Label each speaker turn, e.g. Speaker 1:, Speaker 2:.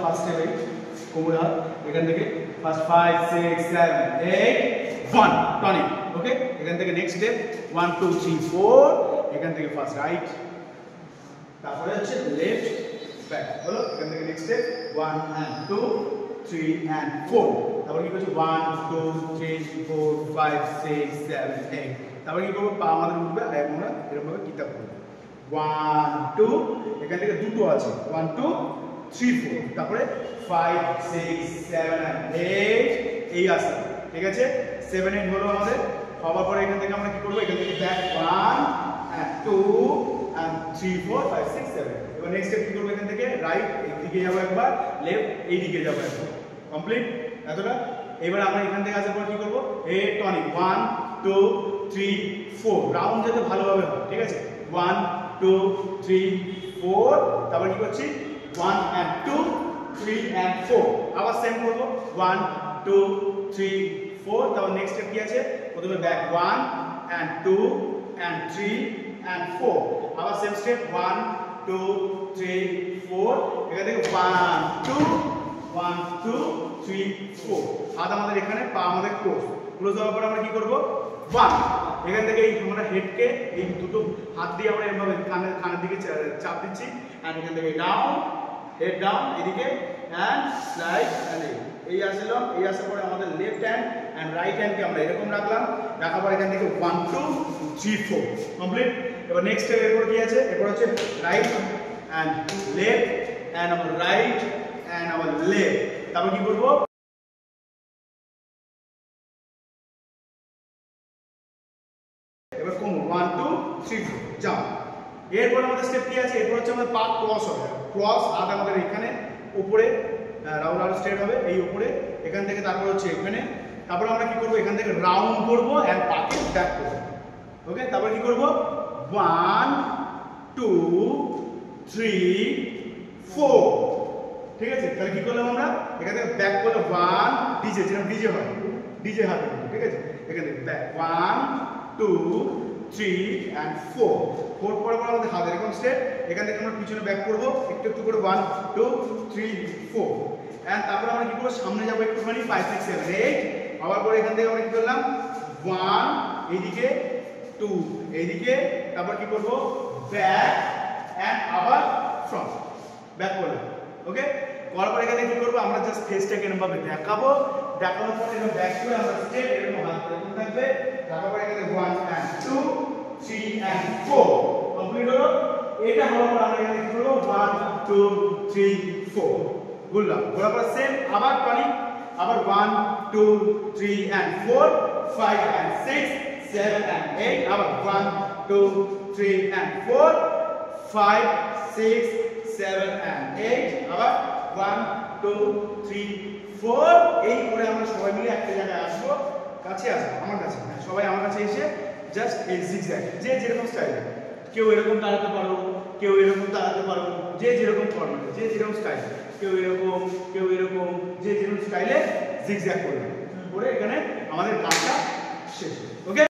Speaker 1: first step এই কোমরে হাত এখান থেকে ফার্স্ট 5 6 7 8 1 টনিক ওকে এখান থেকে নেক্সট স্টেপ 1 2 3 4 এখান থেকে ফার্স্ট রাইট তারপরে হচ্ছে লেফট ব্যাক হলো এখান থেকে নেক্সট স্টেপ 1 and 2 3 and 4 তারপর কি করছি 1 2 3 4 5 6 7 8 তারপর কি করব পা আমাদের উঠবে আর আমরা এরকম ভাবে কিতাব করব 1 2 এখান থেকে দুটো আছে 1 2 3 4 তারপরে 5 6 7 and 8 এই আছে ঠিক আছে 7 8 হলো আমাদের হওয়ার পরে এখান থেকে আমরা কি করব এখান থেকে ব্যাক 1 and 2 and 3 4 5 6 7 এবার নেক্সট স্টেপ কি করব এখান থেকে রাইট এইদিকে যাব একবার লেফট এইদিকে যাব একবার কমপ্লিট এতটা এবার আমরা এখান থেকে আসার পর কি করব এ টনিক 1 2 3 4 রাউন্ড যাতে ভালোভাবে হয় ঠিক আছে 1 2 3 4 তারপর কি করছি 1 and 2 3 and 4 আবার সেম করব 1 2 3 4 তারপর নেক্সট স্টেপ কি আছে প্রথমে ব্যাক 1 and 2 and 3 and 4 আবার সেম স্টেপ 1 2 3 4 এখান থেকে 1 2 1 2 3 4 হাত আমাদের এখানে পা আমাদের ক্লোজ হওয়ার পর আমরা কি করব 1 এখান থেকে এই আমরা হেডকে এই দুটো হাত দিয়ে আমরা এভাবে কানের দিকে চাপ দিচ্ছি এন্ড এখান থেকে ডাউন হেড ডাউন এদিকে এন্ড স্লাইড এন্ড এই আসলাম এই আসার পরে আমাদের লেফট হ্যান্ড এন্ড রাইট হ্যান্ডকে আমরা এরকম রাখলাম রাখার পর এখান থেকে 1 2 3 4 কমপ্লিট এবার নেক্সট স্টেপ এরপর কি আছে এরপর হচ্ছে রাইট এন্ড লেফট এন্ড আবার রাইট এন্ড আবার লেফট তারপর কি করব এবার কোমর 1 2 3 4 জাম্প এরপর আমাদের স্টেপ কি আছে এরপর হচ্ছে আমাদের পা ক্রস হবে ক্রস হাত আমাদের এখানে উপরে রাউন্ড আর স্ট্রেট হবে এই উপরে এখান থেকে তারপর হচ্ছে এখানে তারপর আমরা কি করব এখান থেকে রাউন্ড করব এন্ড পাকে ব্যাক করব ওকে তারপর কি করব 1 2 3 4 ঠিক আছে তাহলে কি করলাম আমরা এখান থেকে ব্যাক করলে 1 ডিজে যেরকম ডিজে হয় ডিজে হাতে ঠিক আছে এখান থেকে ব্যাক 1 2 3 and 4 4 পরে আমাদের হাত এরকম স্টেপ এখান থেকে আমরা পিছনে ব্যাক করব একটু একটু করে 1 2 3 4 এন্ড তারপর আমরা কি করব সামনে যাব একটুখানি 5 6 7 8 আবার পরে এখান থেকে আমরা কি করলাম 1 এইদিকে 2 এইদিকে তারপর কি করব ব্যাক এন্ড আবার ফ্রন্ট ব্যাক করলাম ওকে করার পর এখানে কি করব আমরা জাস্ট ফেসটাকে এরকম ভাবে দেখাবো দেখানোর পর এরকম ব্যাক করে আমরা স্টেপ এরকম হাত এরকম থাকবে তারপর এখানে 1 and 2 3 and 4 কমপ্লিট হলো এটা হওয়ার পর আমরা এখানে কি করব 1 2 3 4 গুললাম ঘোরার পর সেম আবার টনিক আবার 1 2 3 and 4 5 and 6 7 and 8 আবার 1 2 3 and 4 5 6 7 and 8 আবার 1 2 3 4 এই করে আমরা সবাই মিলে একটা জায়গায় আসবো কাছে আসবো আমার কাছে সবাই আমার কাছে এসে জাস্ট এই জিগজ্যাগ যে যেরকম স্টাইলে কেউ এরকম দাঁড়াতে পারো কেউ এরকম দাঁড়াতে পারো যে যেরকম ফরম্যাটে যে যেরকম স্টাইল কেউ এরকম যে যেরকম স্টাইলে জিগজ্যাগ করবে করে এখানে আমাদের কাজটা শেষ